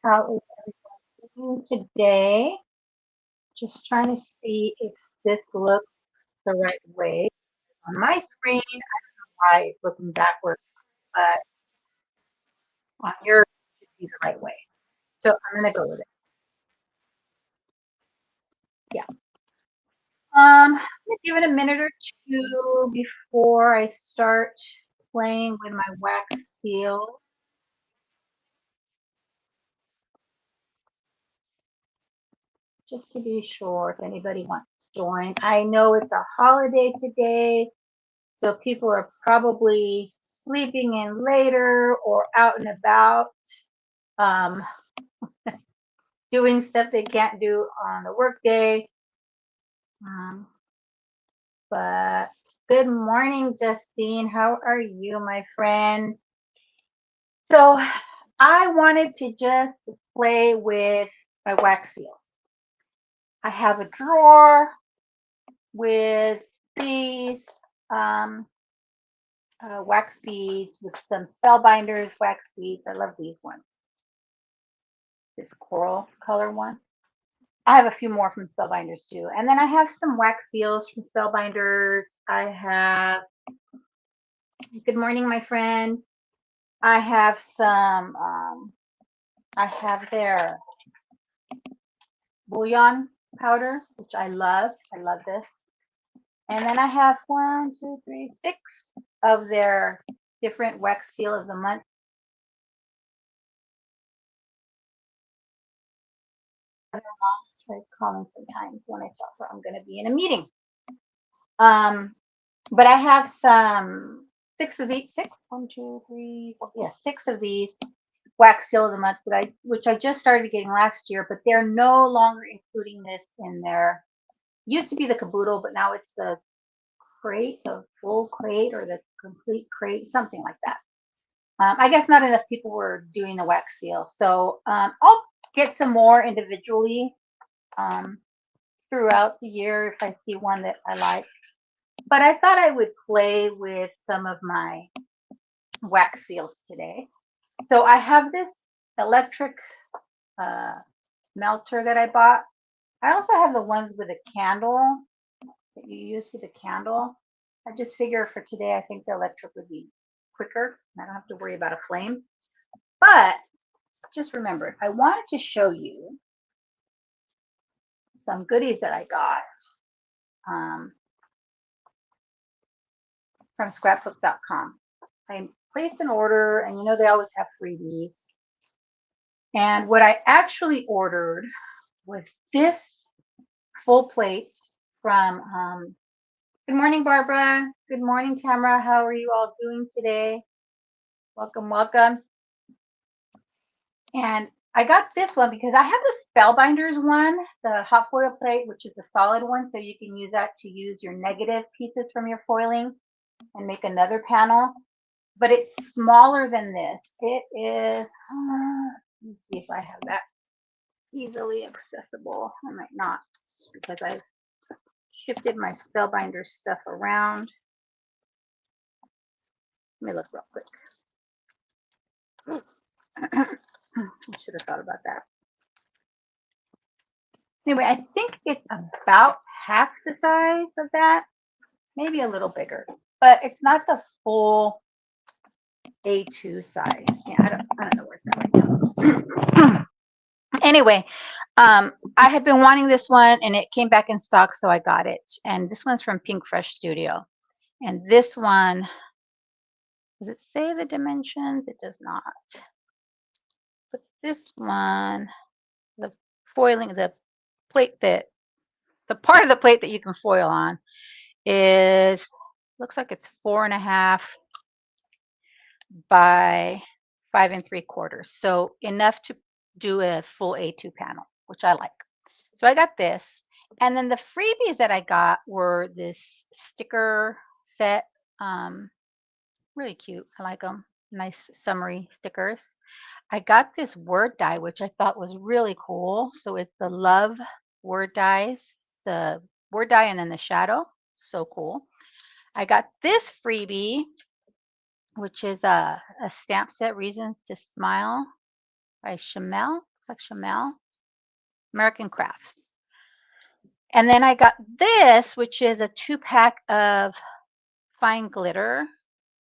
How is everyone doing today? Just trying to see if this looks the right way. On my screen, I don't know why it's looking backwards, but on yours, it should be the right way. So I'm going to go with it. Yeah. I'm going to give it a minute or two before I start playing with my wax seal, just to be sure if anybody wants to join. I know it's a holiday today, so people are probably sleeping in later or out and about, um, doing stuff they can't do on the workday. Um, but good morning, Justine. How are you, my friend? So I wanted to just play with my wax seal. I have a drawer with these um, wax beads with some Spellbinders wax beads. I love these ones. This coral color one. I have a few more from Spellbinders too. And then I have some wax seals from Spellbinders. I have, good morning, my friend. I have some, I have their bouillon powder, which I love. I love this. And then I have 1, 2, 3, 6 of their different wax seal of the month. Tries calling sometimes when I tell her I'm going to be in a meeting. But I have some 6 of these, 6, 1, 2, 3, 4, yeah, 6 of these wax seal of the month that which I just started getting last year, but they're no longer including this in their, used to be the caboodle, but now it's the crate, the full crate or the complete crate, something like that. I guess not enough people were doing the wax seal. So I'll get some more individually throughout the year if I see one that I like. But I thought I would play with some of my wax seals today. So I have this electric uh, melter that I bought. I also have the ones with a candle that you use with a candle. I just figure for today, I think the electric would be quicker. I don't have to worry about a flame. But just remember, I wanted to show you some goodies that I got from scrapbook.com. I placed an order, and you know they always have freebies. And what I actually ordered was this full plate from, good morning, Barbara. Good morning, Tamara. How are you all doing today? Welcome, welcome. And I got this one because I have the Spellbinders one, the hot foil plate, which is the solid one. So you can use that to use your negative pieces from your foiling and make another panel. But it's smaller than this. It is, let me see if I have that easily accessible. I might not because I've shifted my Spellbinder stuff around. Let me look real quick. I should have thought about that. Anyway, I think it's about half the size of that, maybe a little bigger, but it's not the full A2 size. Yeah, I don't know where it's at right now. Anyway, I had been wanting this one and it came back in stock, so I got it. And this one's from Pink Fresh Studio. And this one, does it say the dimensions? It does not. But this one, the foiling, the plate that, the part of the plate that you can foil on is, looks like it's 4.5 by 5 3/4. So enough to do a full A2 panel, which I like. So I got this. And then the freebies that I got were this sticker set. Really cute. I like them. Nice summery stickers. I got this word die, which I thought was really cool. So it's the love word dies, the word die and then the shadow. So cool. I got this freebie, which is a stamp set, Reasons to Smile by Chamel. Looks like Chamel, American Crafts. And then I got this, which is a 2-pack of fine glitter.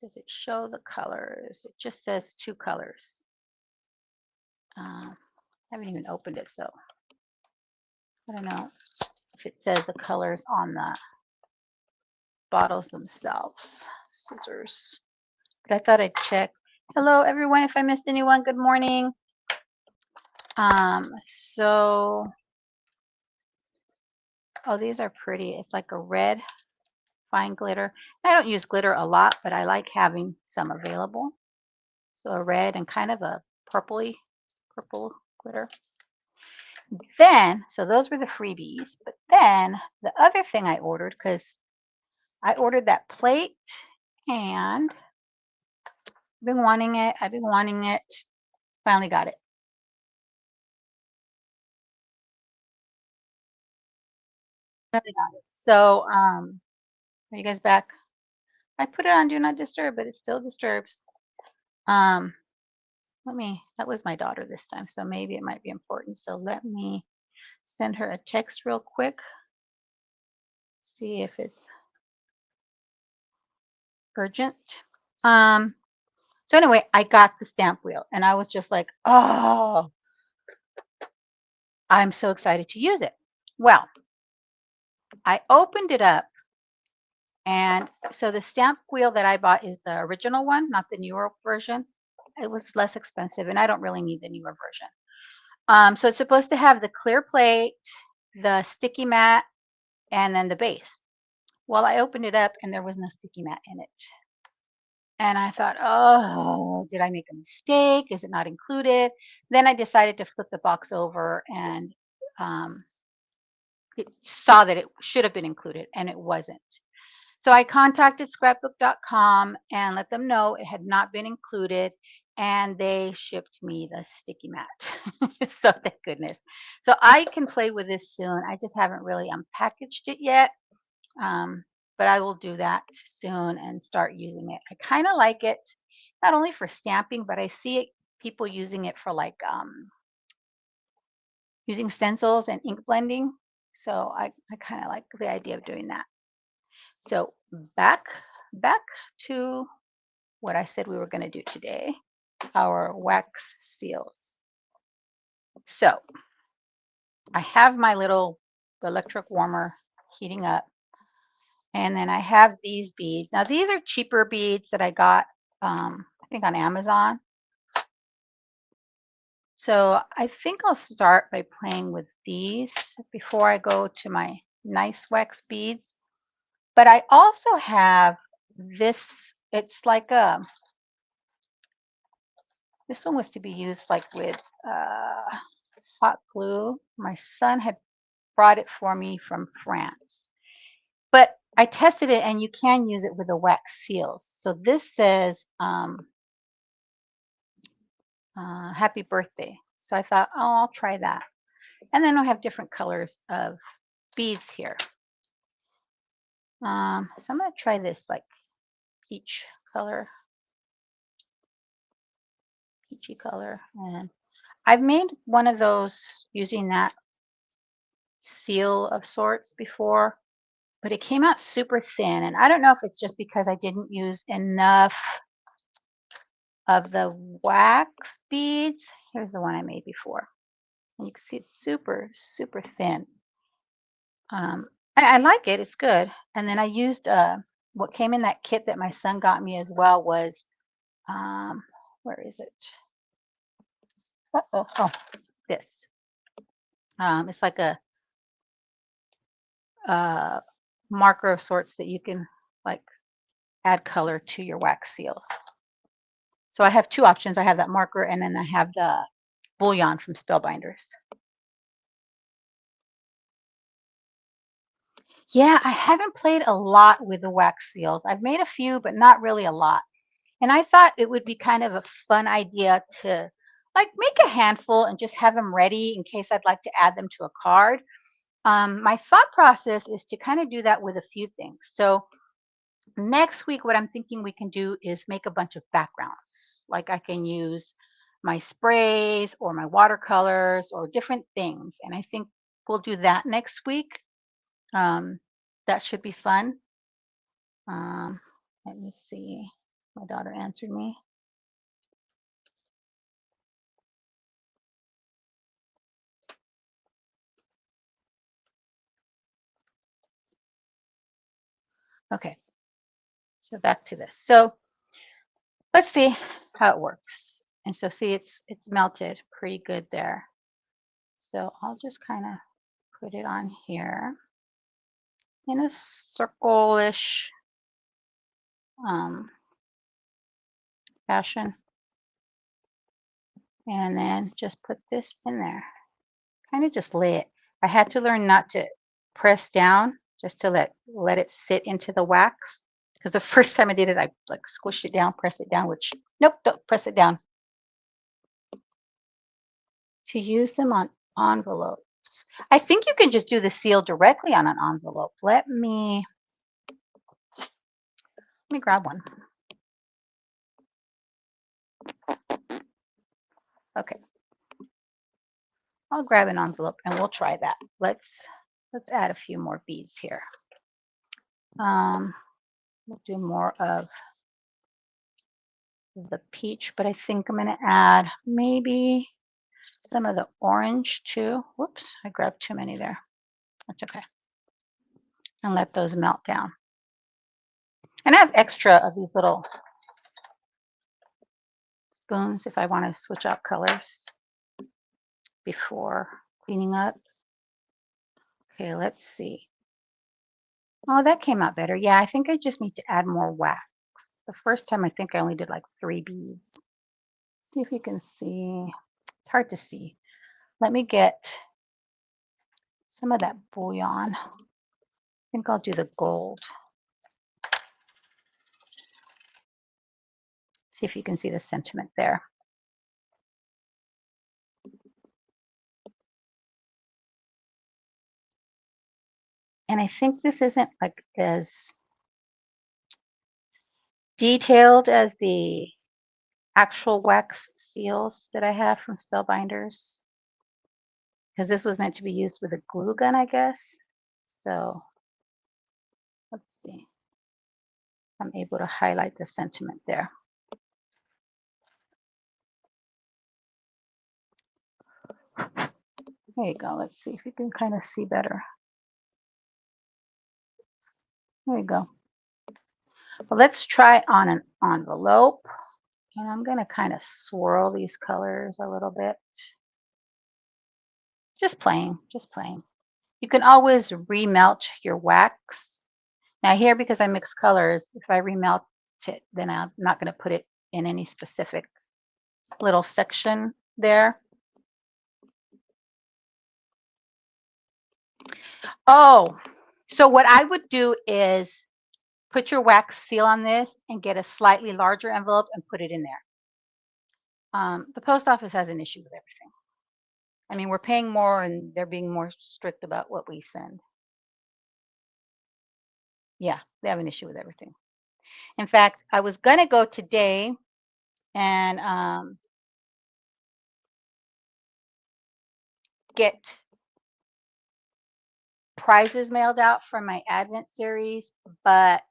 Does it show the colors? It just says 2 colors. I haven't even opened it, so I don't know if it says the colors on the bottles themselves. Scissors. But I thought I'd check. Hello, everyone. If I missed anyone, good morning. So, oh, these are pretty. It's like a red fine glitter. I don't use glitter a lot, but I like having some available. So a red and kind of a purple glitter. Then, so those were the freebies. But then the other thing I ordered, because I ordered that plate and I've been wanting it. Finally got it. Finally got it. So, are you guys back? I put it on Do Not Disturb, but it still disturbs. That was my daughter this time, so maybe it might be important. So let me send her a text real quick. See if it's urgent. So anyway, I got the stamp wheel and I was just like, oh, I'm so excited to use it. Well, I opened it up, and so the stamp wheel that I bought is the original one, not the newer version. It was less expensive, and I don't really need the newer version. So it's supposed to have the clear plate, the sticky mat, and then the base. Well, I opened it up and there was no sticky mat in it. And I thought, oh, did I make a mistake? Is it not included? Then I decided to flip the box over and it saw that it should have been included and it wasn't. So I contacted scrapbook.com and let them know it had not been included, and they shipped me the sticky mat. So thank goodness. So I can play with this soon. I just haven't really unpackaged it yet. But I will do that soon and start using it. I kind of like it, not only for stamping, but I see people using it for like using stencils and ink blending. So I kind of like the idea of doing that. So back to what I said we were going to do today, our wax seals. So I have my little electric warmer heating up. And then I have these beads. Now these are cheaper beads that I got, I think on Amazon. So I think I'll start by playing with these before I go to my nice wax beads. But I also have this, it's like this one was to be used like with hot glue. My son had brought it for me from France. But I tested it and you can use it with the wax seals. So this says happy birthday. So I thought, oh, I'll try that. And then I have different colors of beads here. So I'm going to try this like peach color, peachy color. And I've made one of those using that seal of sorts before, but it came out super thin. And I don't know if it's just because I didn't use enough of the wax beads. Here's the one I made before. And you can see it's super, super thin. I like it. It's good. And then I used what came in that kit that my son got me as well was, where is it? Oh, this. It's like a marker of sorts that you can like add color to your wax seals. So I have two options. I have that marker and then I have the bullion from Spellbinders. Yeah, I haven't played a lot with the wax seals. I've made a few, but not really a lot. And I thought it would be kind of a fun idea to like make a handful and just have them ready in case I'd like to add them to a card. My thought process is to kind of do that with a few things. So next week, what I'm thinking we can do is make a bunch of backgrounds. Like I can use my sprays or my watercolors or different things. And I think we'll do that next week. That should be fun. Let me see. My daughter answered me. Okay, so back to this. So let's see how it works. And so see, it's melted pretty good there. So I'll just kind of put it on here in a circle-ish fashion. And then just put this in there. Kind of just lay it. I had to learn not to press down, just to let it sit into the wax. Because the first time I did it, I like squished it down, press it down, which nope, don't press it down. To use them on envelopes. I think you can just do the seal directly on an envelope. Let me grab one. Okay. I'll grab an envelope and we'll try that. Let's add a few more beads here. We'll do more of the peach, but I think I'm going to add maybe some of the orange too. Whoops, I grabbed too many there. That's okay. And let those melt down. And I have extra of these little spoons if I want to switch out colors before cleaning up. Okay, let's see. Oh, that came out better. Yeah, I think I just need to add more wax. The first time I think I only did like 3 beads. See if you can see. It's hard to see. Let me get some of that bouillon. I think I'll do the gold. See if you can see the sentiment there. And I think this isn't like as detailed as the actual wax seals that I have from Spellbinders, because this was meant to be used with a glue gun, I guess. So let's see. I'm able to highlight the sentiment there. There you go. Let's see if you can kind of see better. There you go. Well, let's try on an envelope. And I'm going to kind of swirl these colors a little bit. Just playing, just playing. You can always remelt your wax. Now here, because I mix colors, if I remelt it, then I'm not going to put it in any specific little section there. Oh, so what I would do is put your wax seal on this and get a slightly larger envelope and put it in there. The post office has an issue with everything. I mean, we're paying more and they're being more strict about what we send. Yeah, they have an issue with everything. In fact, I was going to go today and get prizes mailed out for my Advent series, but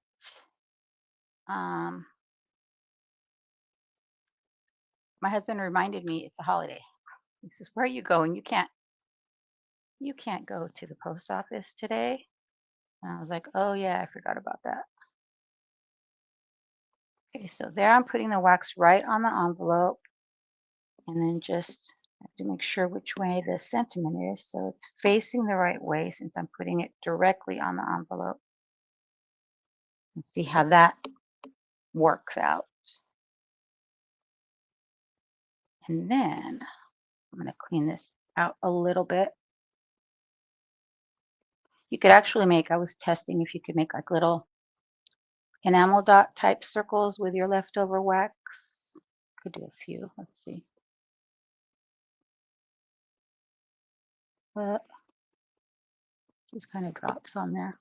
my husband reminded me it's a holiday. He says, "Where are you going? You can't go to the post office today." And I was like, "Oh yeah, I forgot about that." Okay, so there I'm putting the wax right on the envelope, and then just have to make sure which way the sentiment is so it's facing the right way since I'm putting it directly on the envelope. And see how that works out. And then I'm going to clean this out a little bit. You could actually make, I was testing if you could make like little enamel dot type circles with your leftover wax. Could do a few. Let's see. But just kind of drops on there.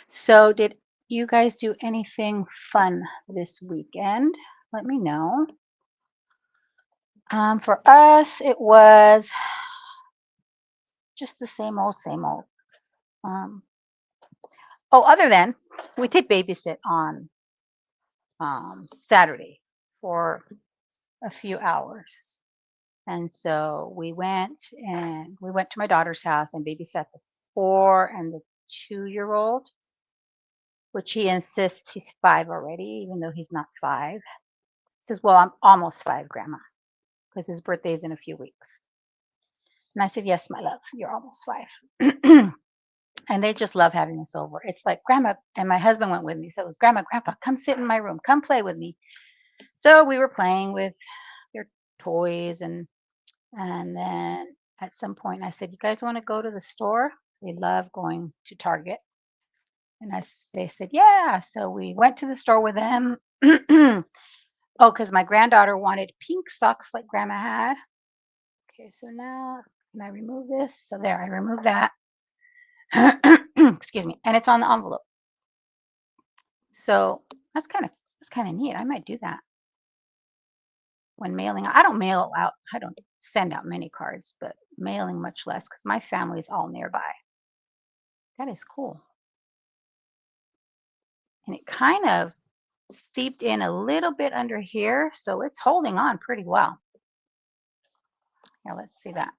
So did you guys do anything fun this weekend? let me know. For us, it was just the same old, same old. Other than we did babysit on Saturday for a few hours. And so we went to my daughter's house and babysat the 4 and the 2-year-old, which he insists he's 5 already, even though he's not 5. He says, "Well, I'm almost 5, Grandma," because his birthday is in a few weeks. And I said, "Yes, my love, you're almost 5." And they just love having us over. It's like, "Grandma," and my husband went with me. So it was, "Grandma, Grandpa, come sit in my room. Come play with me." So we were playing with their toys, and then at some point I said, "You guys want to go to the store?" They love going to Target. And they said, "Yeah." So we went to the store with them. Because my granddaughter wanted pink socks like Grandma had. Okay, so now can I remove this? So there, I removed that. Excuse me. And it's on the envelope. So that's kind of neat. I might do that when mailing. I don't mail out. I don't send out many cards, but mailing much less because my family is all nearby. That is cool. And it kind of seeped in a little bit under here, so it's holding on pretty well. Yeah, let's see that.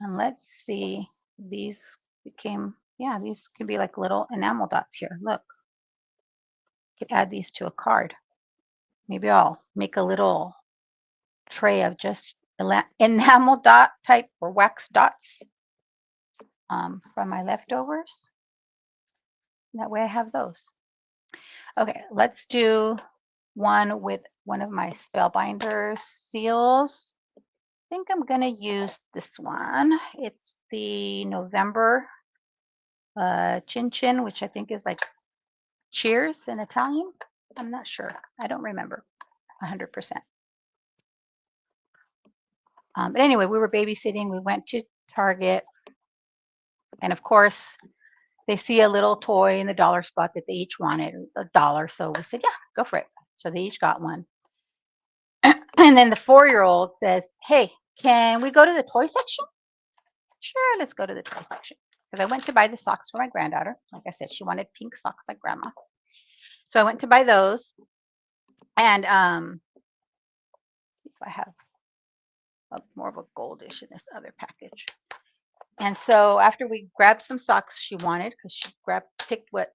And let's see, these these can be like little enamel dots here. Look, could add these to a card. Maybe I'll make a little tray of just enamel dot type or wax dots from my leftovers. That way I have those. Okay, let's do one with one of my Spellbinders seals. I think I'm going to use this one. It's the November Chin Chin, which I think is like cheers in Italian. I'm not sure. I don't remember 100%. But anyway, we were babysitting. We went to Target. And of course, they see a little toy in the dollar spot that they each wanted, $1. So we said, "Yeah, go for it." So they each got one. And then the 4-year-old says, "Hey, can we go to the toy section?" Sure, let's go to the toy section. Because I went to buy the socks for my granddaughter. Like I said, she wanted pink socks like Grandma. So I went to buy those. And see if I have more of a goldish in this other package. And so after we grabbed some socks she wanted, because she picked what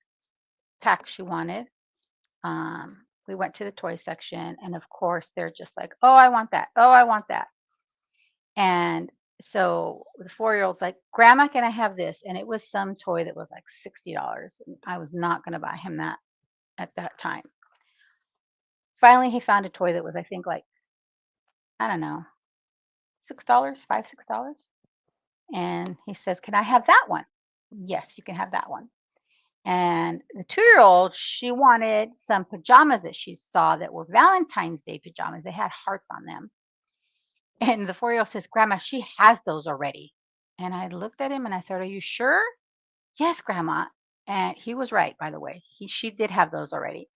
pack she wanted, we went to the toy section. And of course, they're just like, "Oh, I want that. Oh, I want that." And so the 4-year-old's like, "Grandma, can I have this?" And it was some toy that was like $60. And I was not going to buy him that at that time. Finally, he found a toy that was, I think, like, I don't know, $6, $6. And he says, "Can I have that one?" "Yes, you can have that one." And the 2-year-old, she wanted some pajamas that she saw that were Valentine's Day pajamas. They had hearts on them. And the 4-year-old says, "Grandma, she has those already." And I looked at him and I said, "Are you sure?" "Yes, Grandma." And he was right, by the way. She did have those already.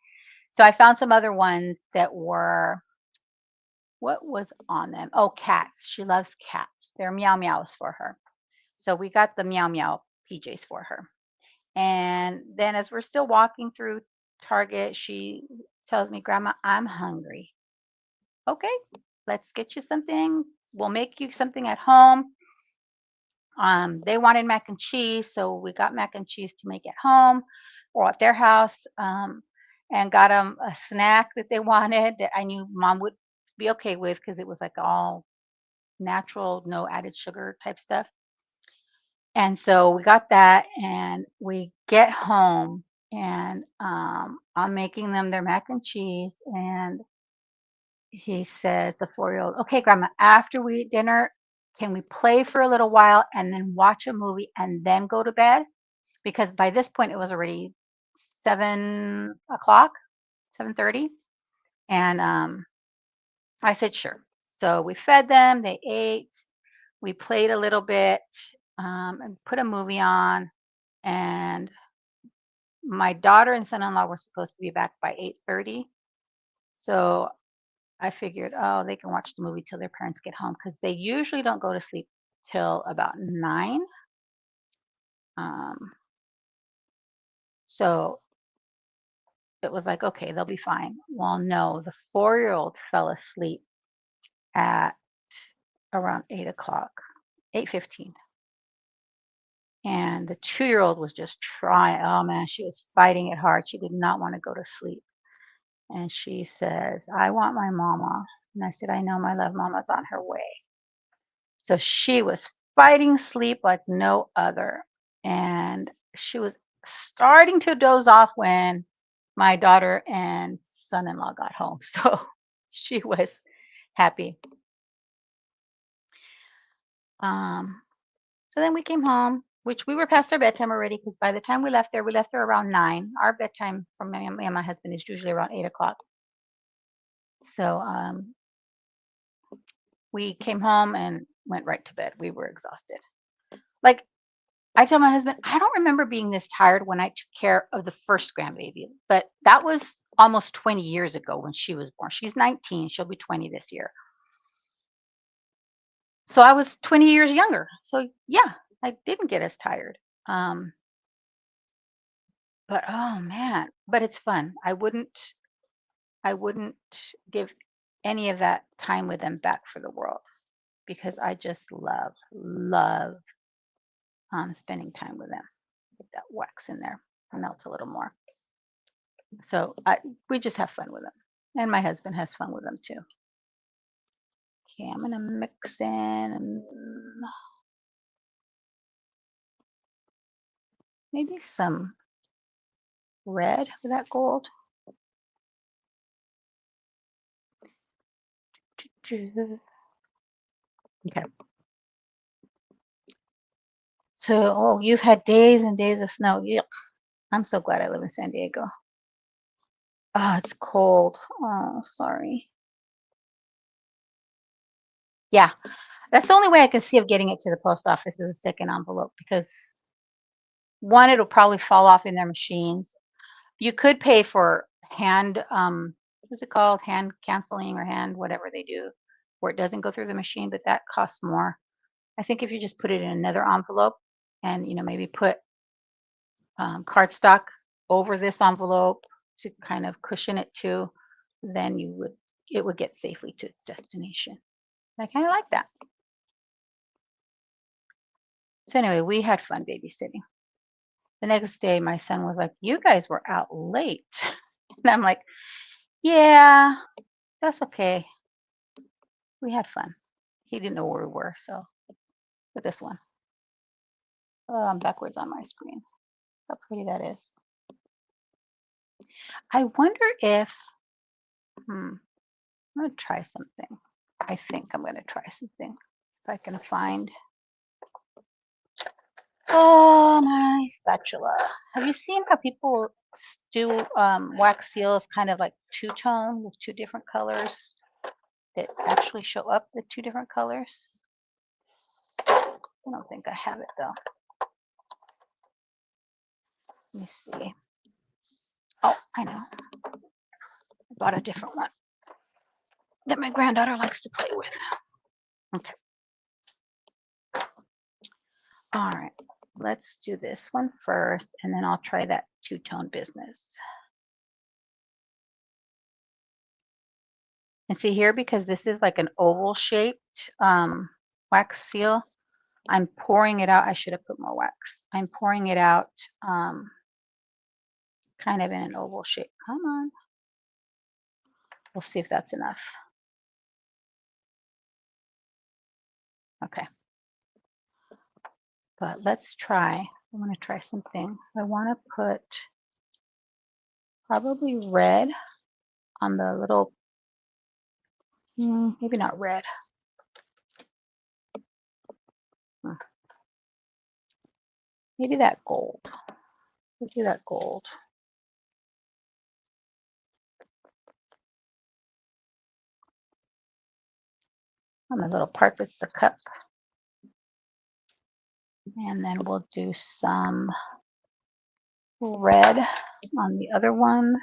So I found some other ones that were, what was on them? Oh, cats. She loves cats. They're meow meows for her. So we got the meow meow PJs for her. And then as we're still walking through Target, she tells me, "Grandma, I'm hungry." "Okay, let's get you something. We'll make you something at home." They wanted mac and cheese, so we got mac and cheese to make at home or at their house, and got them a snack that they wanted that I knew Mom would be okay with because it was like all natural, no added sugar type stuff. And so we got that, and we get home, and I'm making them their mac and cheese, and he says, the 4-year-old, "Okay, Grandma, after we eat dinner, can we play for a little while and then watch a movie and then go to bed?" Because by this point it was already 7 o'clock, 7:30, and I said, "Sure." So we fed them, they ate, we played a little bit, and put a movie on, and my daughter and son-in-law were supposed to be back by 8:30. So I figured, oh, they can watch the movie till their parents get home because they usually don't go to sleep till about 9. Um, so it was like, okay, they'll be fine. Well, no, the 4-year-old fell asleep at around 8 o'clock, 8:15. And the 2-year-old was just trying. Oh man, she was fighting it hard. She did not want to go to sleep. And she says, I want my mama. And I said, I know, my love, mama's on her way. So she was fighting sleep like no other. And she was starting to doze off when my daughter and son-in-law got home. So she was happy. Um, so then we came home, which we were past our bedtime already because by the time we left there around 9. Our bedtime for me and my husband is usually around 8 o'clock. So we came home and went right to bed. We were exhausted. Like I tell my husband, I don't remember being this tired when I took care of the first grandbaby, but that was almost 20 years ago when she was born. She's 19. She'll be 20 this year. So I was 20 years younger. So yeah, I didn't get as tired. Um, but oh man, but it's fun. I wouldn't give any of that time with them back for the world because I just love spending time with them. Get that wax in there, melt a little more. So we just have fun with them, and my husband has fun with them too. Okay, I'm gonna mix in maybe some red with that gold. Okay. So, oh, you've had days and days of snow. Yuck. I'm so glad I live in San Diego. Oh, it's cold. Oh, sorry. Yeah, that's the only way I can see of getting it to the post office is a second envelope because one, it'll probably fall off in their machines. You could pay for hand, what's it called? Hand canceling or hand whatever they do, where it doesn't go through the machine, but that costs more. I think if you just put it in another envelope and maybe put cardstock over this envelope to kind of cushion it too, then it would get safely to its destination. I kind of like that. So anyway, we had fun babysitting. The next day, my son was like, "You guys were out late," and I'm like, "Yeah, that's okay. We had fun." He didn't know where we were, so for this one, oh, I'm backwards on my screen. How pretty that is. I wonder if, I'm gonna try something. I think I'm gonna try something. If I can find, oh, my spatula. Have you seen how people do wax seals kind of like two-tone with two different colors that actually show up with two different colors? I don't think I have it though. Let me see. Oh, I know. I bought a different one that my granddaughter likes to play with. Okay. All right. Let's do this one first, and then I'll try that two-tone business. And see here, because this is like an oval shaped wax seal, I'm pouring it out. I should have put more wax. I'm pouring it out kind of in an oval shape. Come on. We'll see if that's enough. Okay. But let's try. I want to try something. I want to put probably red on the little, maybe not red. Maybe that gold. We'll do that gold. On the little part that's the cup. And then we'll do some red on the other one.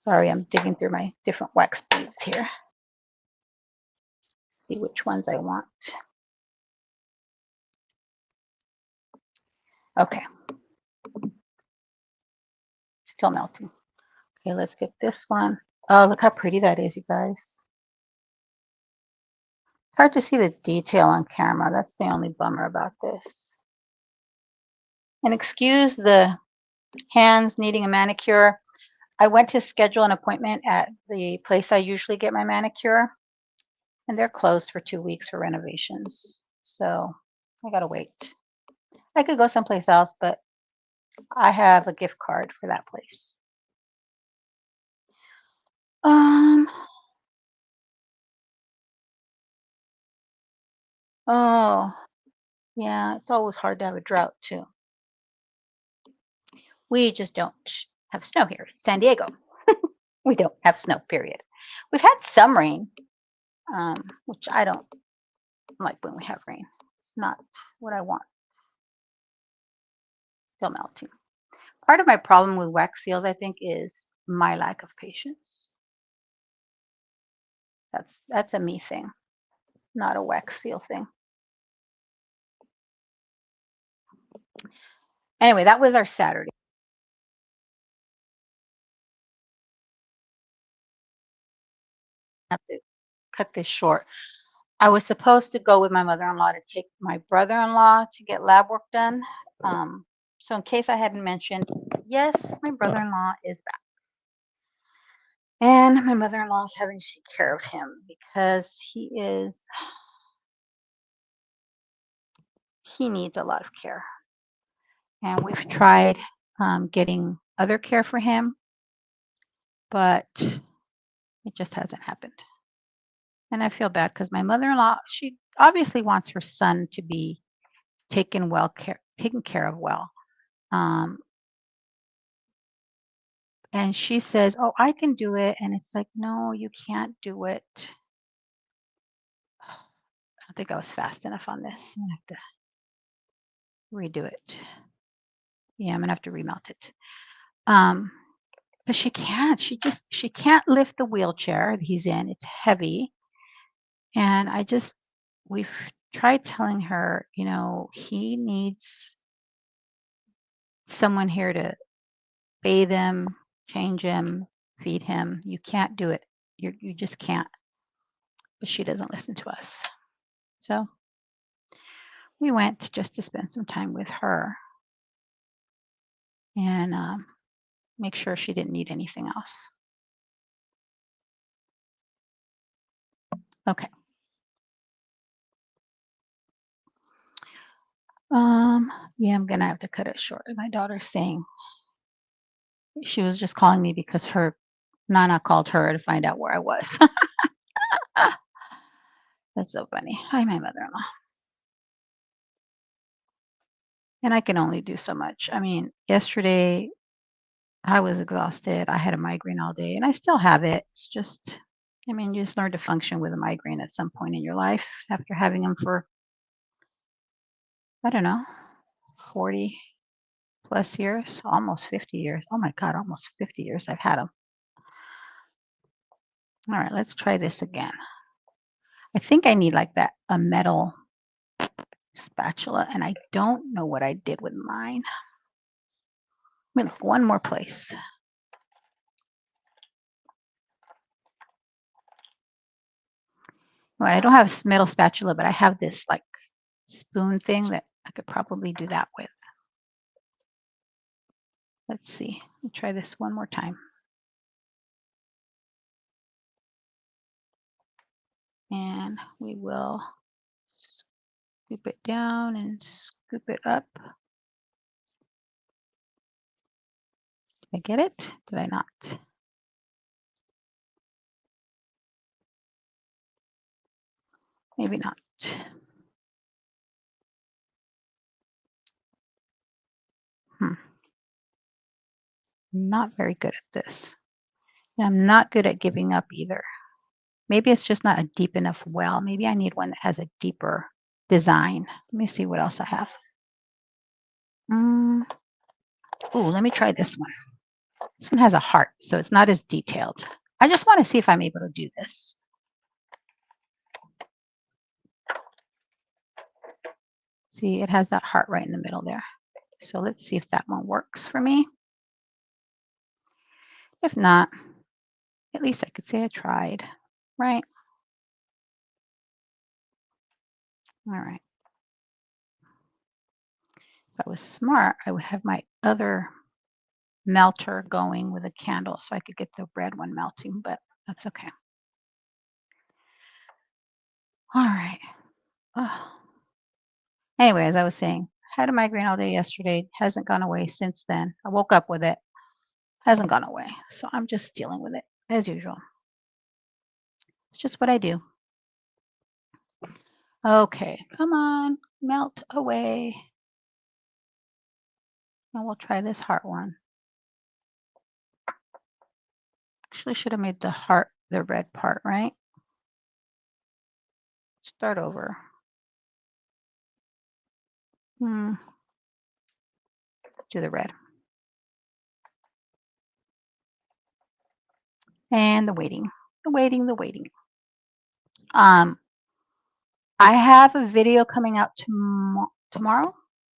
Sorry, I'm digging through my different wax beads here. See which ones I want. Okay. Still melting. Okay, let's get this one. Oh, look how pretty that is, you guys. It's hard to see the detail on camera. That's the only bummer about this. And excuse the hands needing a manicure. I went to schedule an appointment at the place I usually get my manicure, and they're closed for 2 weeks for renovations. So I gotta wait. I could go someplace else, but I have a gift card for that place. Oh, yeah, it's always hard to have a drought too. We just don't have snow here. San Diego. We don't have snow, period. We've had some rain, which I don't like when we have rain. It's not what I want. Still melting. Part of my problem with wax seals, I think, is my lack of patience. That's a me thing, not a wax seal thing. Anyway, that was our Saturday. I have to cut this short. I was supposed to go with my mother-in-law to take my brother-in-law to get lab work done. So in case I hadn't mentioned, yes, my brother-in-law is back. And my mother-in-law is having to take care of him because he needs a lot of care. And we've tried getting other care for him, but it just hasn't happened. And I feel bad because my mother-in-law, she obviously wants her son to be taken care of well. And she says, "Oh, I can do it." And it's like, no, you can't do it. I don't think I was fast enough on this. I'm gonna have to redo it. Yeah, I'm gonna have to remount it. But she can't. She can't lift the wheelchair he's in. It's heavy. And we've tried telling her, he needs someone here to bathe him, change him, feed him. You can't do it. You just can't. But she doesn't listen to us. So we went just to spend some time with her and make sure she didn't need anything else. Okay. Yeah, I'm gonna have to cut it short. My daughter's saying she was just calling me because her Nana called her to find out where I was. That's so funny. Hi, my mother-in-law. And I can only do so much. I mean, yesterday I was exhausted. I had a migraine all day and I still have it. It's just, I mean, you just learn to function with a migraine at some point in your life after having them for, I don't know, 40 plus years, almost 50 years. Oh my God, almost 50 years I've had them. All right, let's try this again. I think I need like a metal spatula, and I don't know what I did with mine. Let me look one more place. Well, I don't have a metal spatula, but I have this like spoon thing that I could probably do that with. Let's see. Let me try this one more time. And we will scoop it down and scoop it up. Did I get it? Did I not? Maybe not. I'm not very good at this. And I'm not good at giving up either. Maybe it's just not a deep enough well. Maybe I need one that has a deeper design. Let me see what else I have. Oh, let me try this one. This one has a heart, so it's not as detailed. I just want to see if I'm able to do this. See, it has that heart right in the middle there. So let's see if that one works for me. If not, at least I could say I tried, right? All right. If I was smart, I would have my other melter going with a candle so I could get the red one melting, but that's okay. All right. Oh. Anyway, as I was saying, had a migraine all day yesterday. Hasn't gone away since then. I woke up with it. Hasn't gone away. So I'm just dealing with it as usual. It's just what I do. Okay, come on, melt away. And we'll try this heart one. Actually, should have made the heart the red part, right? Start over. Do the red. And the waiting. The waiting, the waiting. I have a video coming out tomorrow.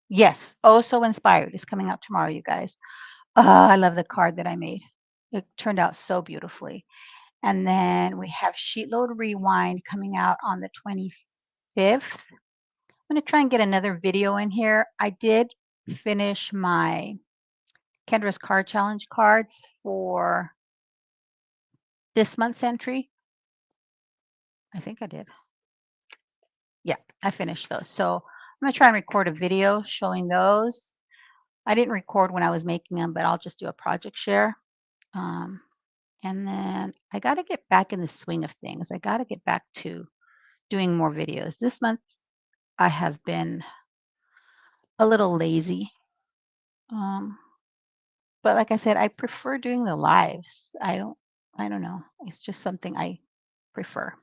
Yes, Oh So Inspired is coming out tomorrow, you guys. I love the card that I made. It turned out so beautifully. And then we have Sheetload Rewind coming out on the 25th. I'm going to try and get another video in here. I did finish my Kendra's Card Challenge cards for this month's entry. I think I did. Yeah, I finished those. So I'm going to try and record a video showing those. I didn't record when I was making them, but I'll just do a project share. And then I got to get back in the swing of things. I got to get back to doing more videos. This month I have been a little lazy. But like I said, I prefer doing the lives. I don't know. It's just something I prefer.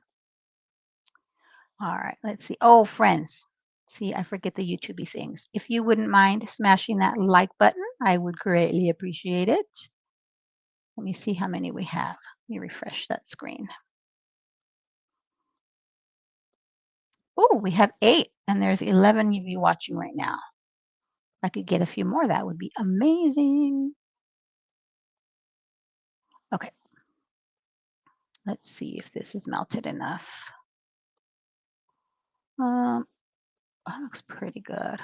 All right, let's see. Oh, friends. See, I forget the YouTubey things. If you wouldn't mind smashing that like button, I would greatly appreciate it. Let me see how many we have. Let me refresh that screen. Oh, we have 8, and there's 11 of you watching right now. If I could get a few more, that would be amazing. Okay. Let's see if this is melted enough. That looks pretty good.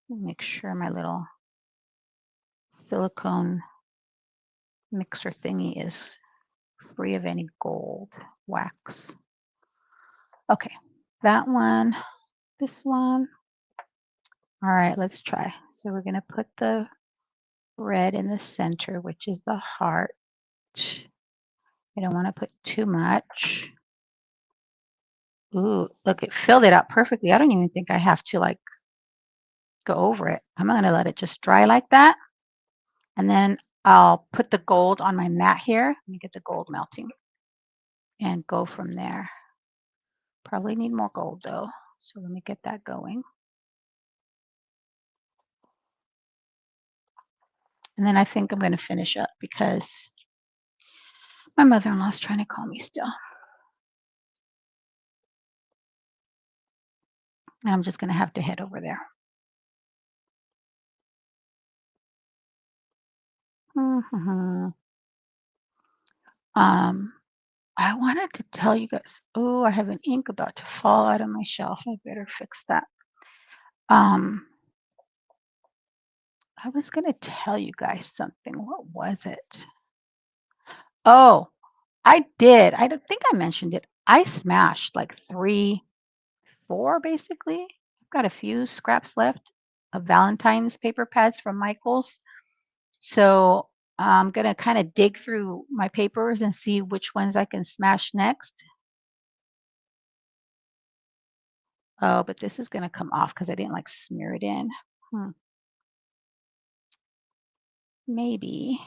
Make sure my little silicone mixer thingy is free of any gold wax. Okay, that one, this one. All right, let's try. So we're gonna put the red in the center, which is the heart. I don't want to put too much. Ooh, look, it filled it out perfectly. I don't even think I have to like go over it. I'm gonna let it just dry like that. And then I'll put the gold on my mat here. Let me get the gold melting and go from there. Probably need more gold though. So let me get that going. And then I think I'm going to finish up because my mother-in-law is trying to call me still. And I'm just going to have to head over there. I wanted to tell you guys, oh, I have an ink about to fall out of my shelf. I better fix that. I was going to tell you guys something. What was it? Oh, I did. I don't think I mentioned it. I smashed like 3, 4 basically. I've got a few scraps left of Valentine's paper pads from Michael's. So I'm going to kind of dig through my papers and see which ones I can smash next. Oh, but this is going to come off because I didn't like smear it in. Maybe.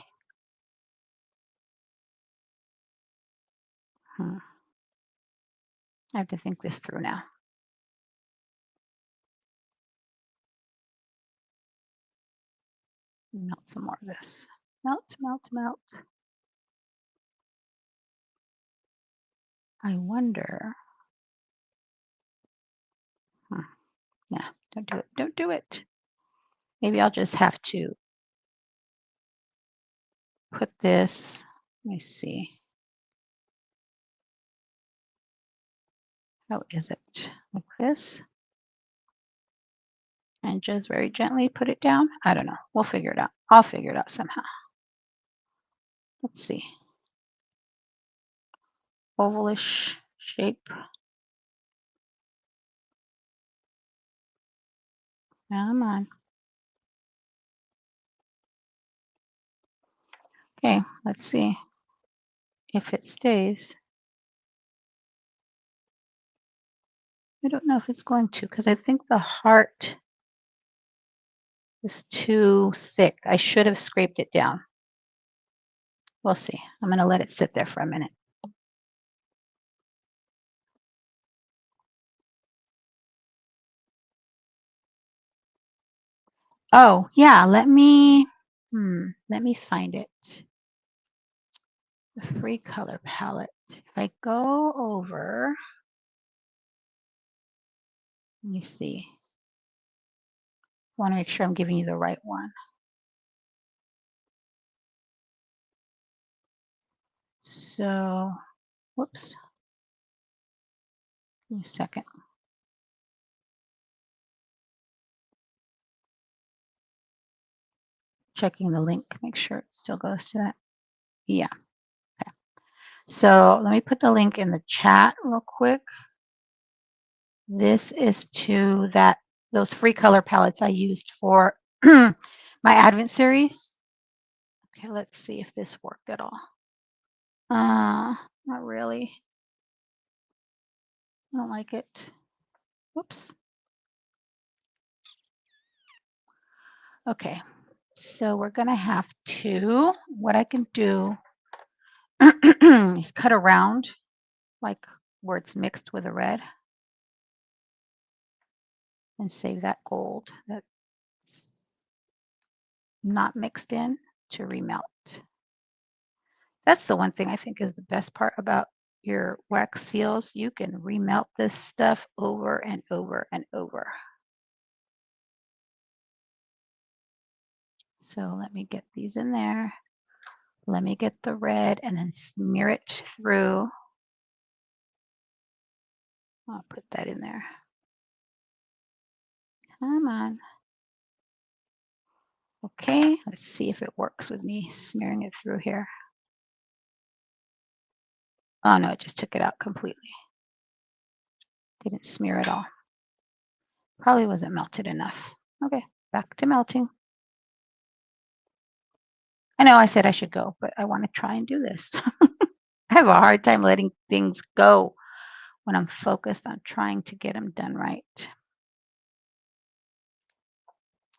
I have to think this through now. Melt some more of this. Melt, melt, melt. I wonder. Yeah, don't do it. Don't do it. Maybe I'll just have to put this. Let me see. How is it? Like this? And just very gently put it down. I don't know. We'll figure it out. I'll figure it out somehow. Let's see. Ovalish shape. Come on. Okay, let's see if it stays. I don't know if it's going to, because I think the heart is too thick. I should have scraped it down. We'll see. I'm going to let it sit there for a minute. Oh, yeah, let me find it. The free color palette. If I go over, let me see. I want to make sure I'm giving you the right one. So, whoops. Give me a second. Checking the link, make sure it still goes to that. Yeah. Okay. So let me put the link in the chat real quick. This is to those free color palettes I used for my Advent series. Okay, let's see if this worked at all. Not really. I don't like it. Whoops. Okay, so we're gonna have to, what I can do is cut around like where it's mixed with the red and save that gold that's not mixed in to remelt. That's the one thing I think is the best part about your wax seals. You can remelt this stuff over and over and over. So let me get these in there. Let me get the red and then smear it through. I'll put that in there. Come on. Okay, let's see if it works with me smearing it through here. Oh no, it just took it out completely. Didn't smear at all. Probably wasn't melted enough. Okay, back to melting. I know I said I should go, but I want to try and do this. I have a hard time letting things go when I'm focused on trying to get them done right.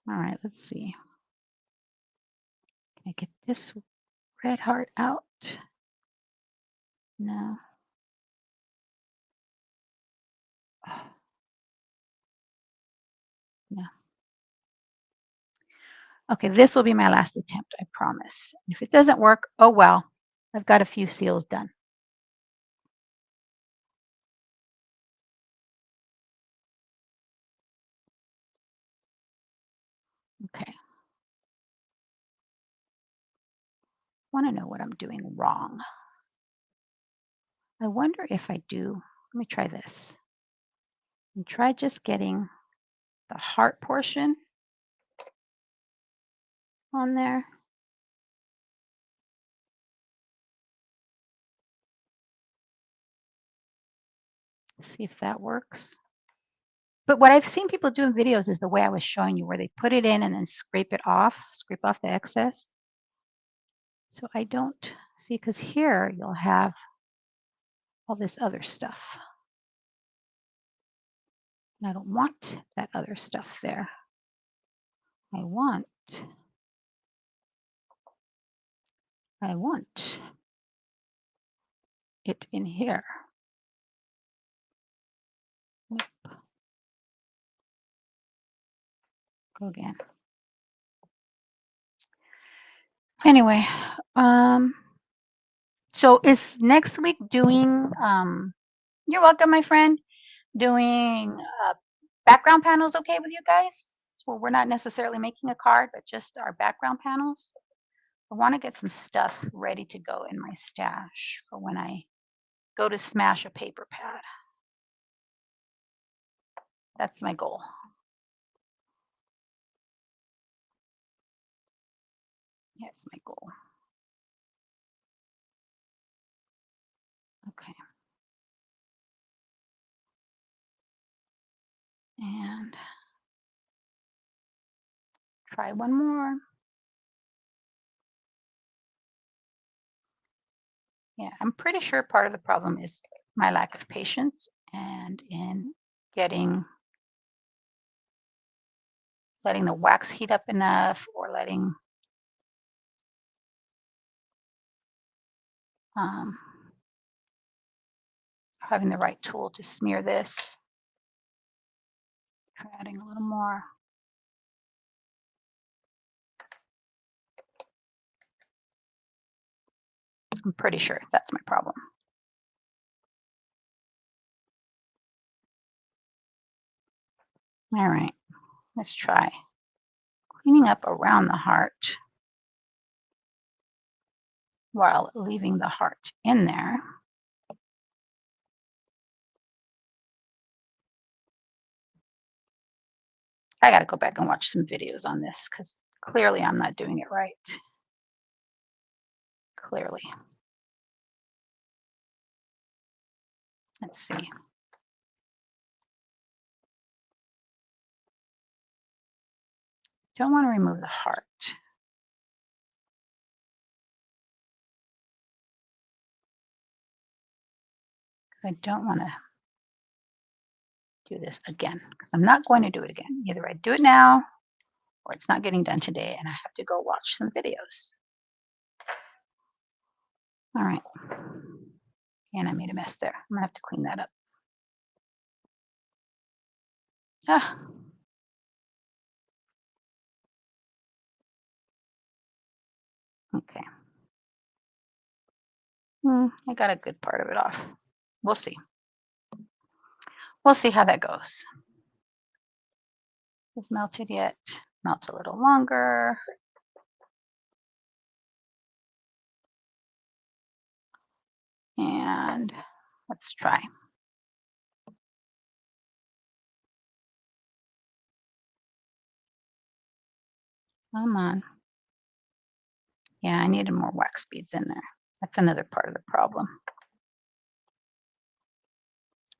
All right, let's see. Can I get this red heart out? No. No. Okay, this will be my last attempt, I promise. If it doesn't work, oh well. I've got a few seals done. Okay. I want to know what I'm doing wrong. I wonder if I do. Let me try this. And try just getting the heart portion on there. See if that works. But what I've seen people do in videos is the way I was showing you, where they put it in and then scrape off the excess. So I don't see, because here you'll have all this other stuff. And I don't want that other stuff there. I want it in here. Go again. Anyway, so is next week doing, you're welcome, my friend, doing background panels okay with you guys? Well, we're not necessarily making a card, but just our background panels. I want to get some stuff ready to go in my stash for when I go to smash a paper pad. That's my goal. Yeah, it's my goal. Okay. And try one more. Yeah, I'm pretty sure part of the problem is my lack of patience and in letting the wax heat up enough, or um, having the right tool to smear this. Try adding a little more. I'm pretty sure that's my problem. All right, let's try cleaning up around the heart while leaving the heart in there. I got to go back and watch some videos on this because clearly I'm not doing it right. Clearly. Let's see. Don't want to remove the heart. Because I don't want to do this again, because I'm not going to do it again. Either I do it now or it's not getting done today and I have to go watch some videos. All right. And I made a mess there. I'm going to have to clean that up. Ah. Okay. I got a good part of it off. We'll see. We'll see how that goes. Is melted yet? Melt a little longer. And let's try. Come on. Yeah, I needed more wax beads in there. That's another part of the problem.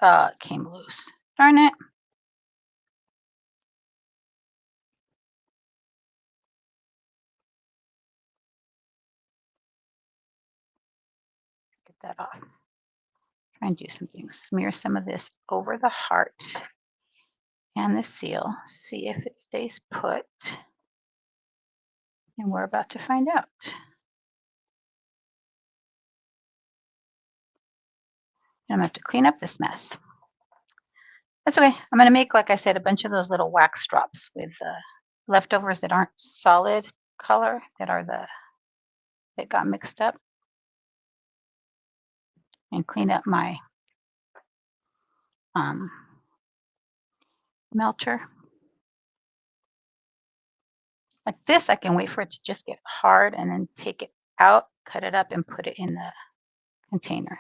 It came loose. Darn it. Get that off. Try and do something. Smear some of this over the heart and the seal. See if it stays put. And we're about to find out. I'm going to have to clean up this mess. That's okay. I'm going to make, like I said, a bunch of those little wax drops with leftovers that aren't solid color, that got mixed up. And clean up my melter. Like this, I can wait for it to just get hard and then take it out, cut it up, and put it in the container.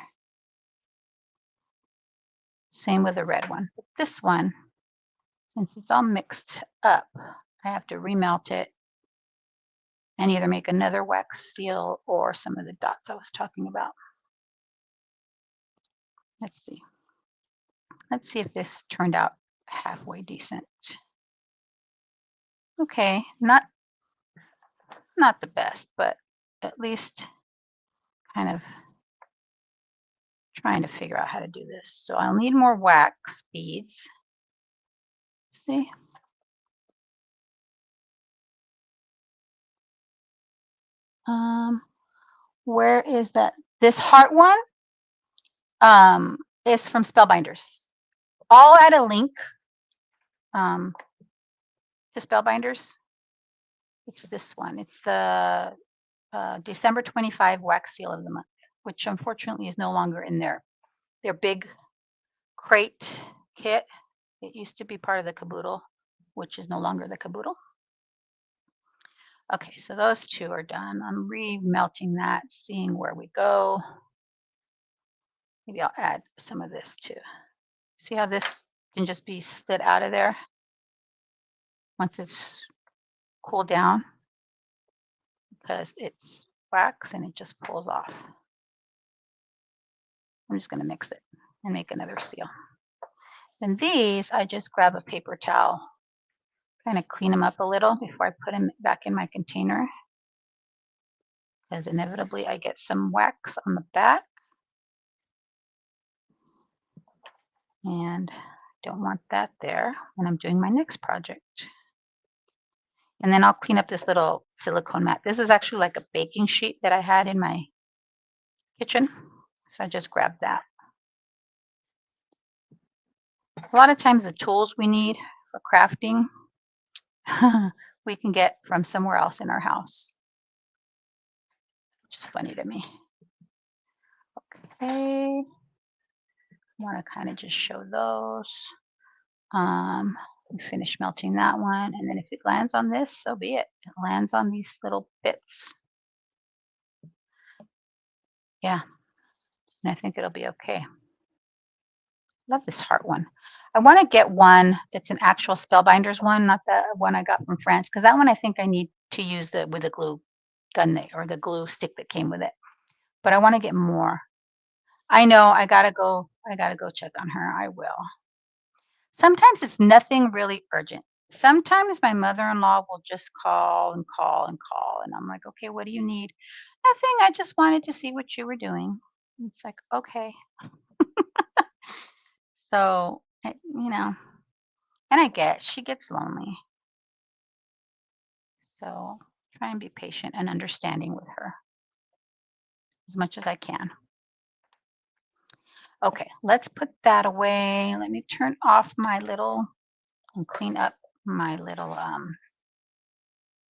Same with the red one. But this one, since it's all mixed up, I have to remelt it and either make another wax seal or some of the dots I was talking about. Let's see. Let's see if this turned out halfway decent. Okay, not the best, but at least kind of trying to figure out how to do this. So I'll need more wax beads. See? Where is that? This heart one is from Spellbinders. I'll add a link to Spellbinders. It's this one. It's the December 25 wax seal of the month, which unfortunately is no longer in their big crate kit. It used to be part of the caboodle, which is no longer the caboodle. Okay, so those two are done. I'm re-melting that, seeing where we go. Maybe I'll add some of this too. See how this can just be slid out of there once it's cooled down, because it's wax and it just pulls off. I'm just going to mix it and make another seal. And these, I just grab a paper towel, kind of clean them up a little before I put them back in my container, because inevitably I get some wax on the back and don't want that there when I'm doing my next project. And then I'll clean up this little silicone mat. This is actually like a baking sheet that I had in my kitchen, so I just grabbed that. A lot of times the tools we need for crafting we can get from somewhere else in our house, which is funny to me. Okay, I want to kind of just show those. We finished melting that one, and then if it lands on this, so be it. It lands on these little bits. Yeah, and I think it'll be okay. Love this heart one. I want to get one that's an actual Spellbinders one, not the one I got from France, because that one I think I need to use with the glue gun or the glue stick that came with it. But I want to get more. I know I gotta go check on her. I will. Sometimes it's nothing really urgent. Sometimes my mother-in-law will just call and call and call, and I'm like, okay, what do you need? Nothing. I just wanted to see what you were doing. It's like, okay. So, you know, and she gets lonely. So try and be patient and understanding with her as much as I can. Okay, let's put that away. Let me turn off my little and clean up my little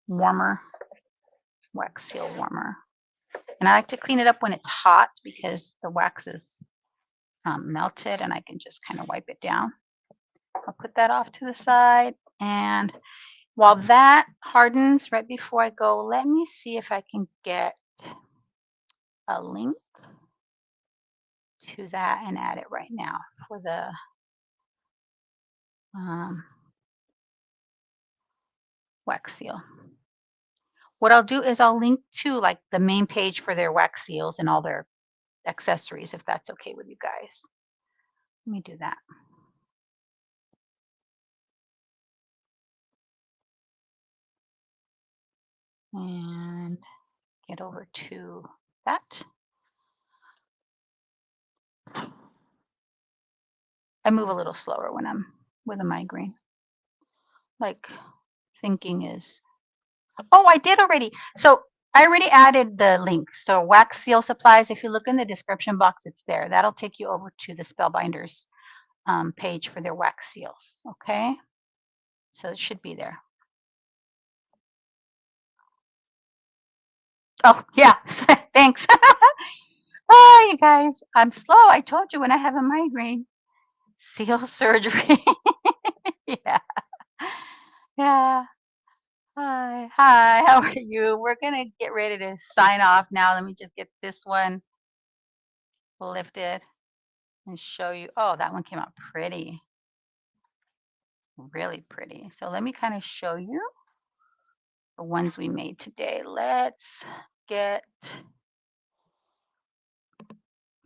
warmer, wax seal warmer. And I like to clean it up when it's hot because the wax is melted and I can just kind of wipe it down. I'll put that off to the side. And while that hardens right before I go, let me see if I can get a link to that and add it right now for the wax seal. What I'll do is I'll link to like the main page for their wax seals and all their accessories, if that's okay with you guys. Let me do that. And get over to that. I move a little slower when I'm with a migraine. Like thinking is, oh, I did already. So I already added the link. So wax seal supplies, if you look in the description box, it's there. That'll take you over to the Spellbinders page for their wax seals. Okay. So it should be there. Oh, yeah. Thanks. Oh, you guys, I'm slow. I told you when I have a migraine. Seal surgery. Yeah. Yeah. Hi. Hi. How are you? We're going to get ready to sign off now. Let me just get this one lifted and show you. Oh, that one came out pretty. Really pretty. So let me kind of show you the ones we made today. Let's get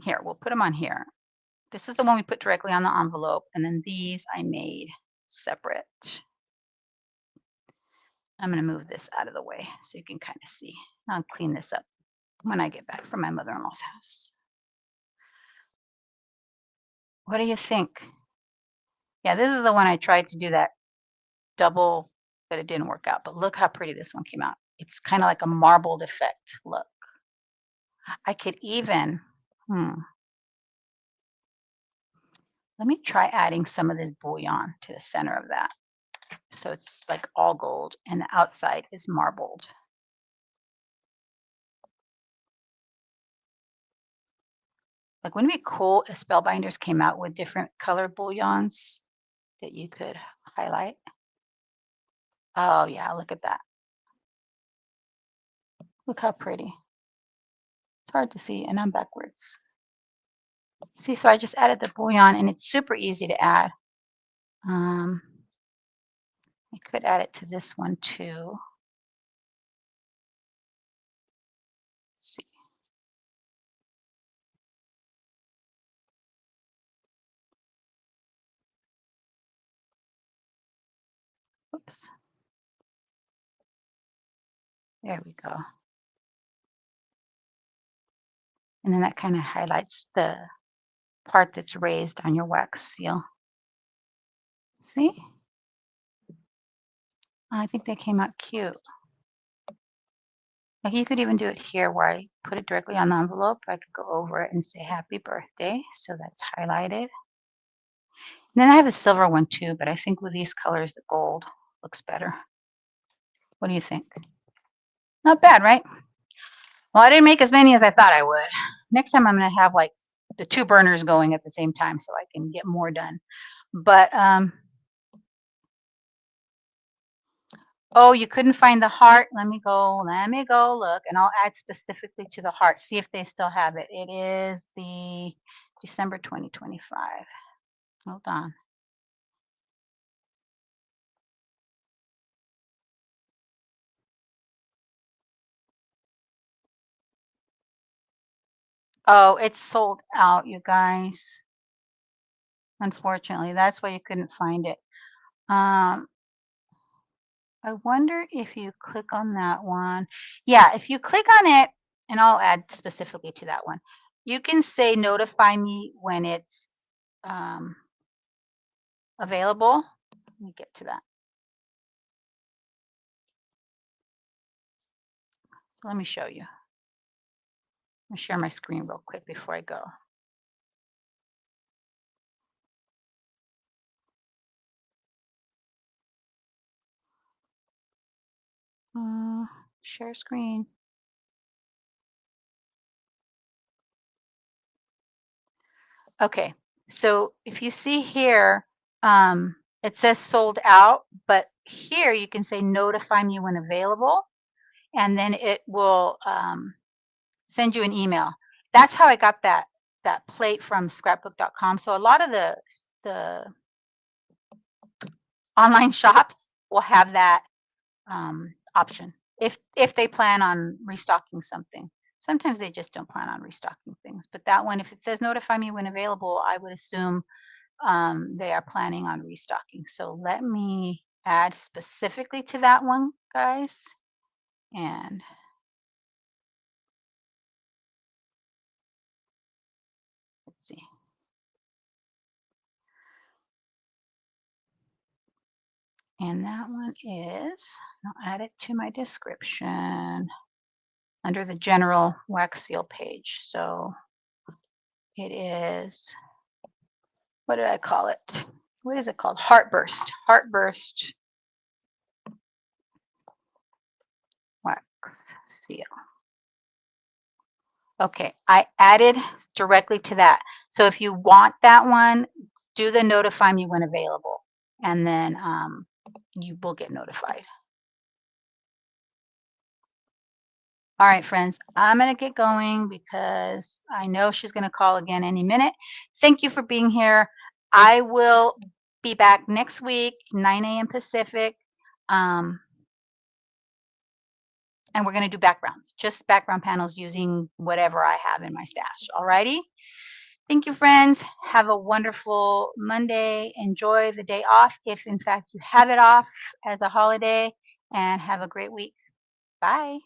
here. We'll put them on here. This is the one we put directly on the envelope. And then these I made separate. I'm going to move this out of the way so you can kind of see. I'll clean this up when I get back from my mother-in-law's house. What do you think? Yeah, this is the one I tried to do that double, but it didn't work out. But look how pretty this one came out. It's kind of like a marbled effect. Look. I could even, let me try adding some of this bouillon to the center of that. So it's like all gold and the outside is marbled. Like, wouldn't it be cool if Spellbinders came out with different color bouillons that you could highlight? Oh, yeah, look at that. Look how pretty. It's hard to see, and I'm backwards. See, so I just added the bouillon, and it's super easy to add. I could add it to this one too. Let's see. Oops. There we go. And then that kind of highlights the part that's raised on your wax seal. See? I think they came out cute. Like you could even do it here where I put it directly on the envelope. I could go over it and say happy birthday. So that's highlighted. And then I have a silver one too, but I think with these colors, the gold looks better. What do you think? Not bad, right? Well, I didn't make as many as I thought I would. Next time I'm going to have like the 2 burners going at the same time so I can get more done. But oh, you couldn't find the heart. Let me go look, and I'll add specifically to the heart. See if they still have it. It is the December 2025. Hold on. Oh, it's sold out, you guys. Unfortunately, that's why you couldn't find it. I wonder if you click on that one. Yeah, if you click on it, and I'll add specifically to that one, you can say notify me when it's available. Let me get to that. So let me show you. I'll share my screen real quick before I go. Share screen. Okay, so if you see here, it says sold out, but here you can say notify me when available, and then it will send you an email. That's how I got that plate from scrapbook.com. So a lot of the online shops will have that option if they plan on restocking something. Sometimes they just don't plan on restocking things, but that one, if it says notify me when available, I would assume they are planning on restocking. So let me add specifically to that one, guys, and let's see. And that one is, I'll add it to my description under the general wax seal page. So it is, what did I call it? What is it called? Heartburst. Heartburst wax seal. Okay, I added directly to that. So if you want that one, do the notify me when available, and then you will get notified. All right, friends, I'm going to get going because I know she's going to call again any minute. Thank you for being here. I will be back next week, 9 a.m. Pacific. And we're going to do backgrounds, just background panels using whatever I have in my stash. All righty. Thank you, friends. Have a wonderful Monday. Enjoy the day off, if in fact you have it off as a holiday, and have a great week. Bye.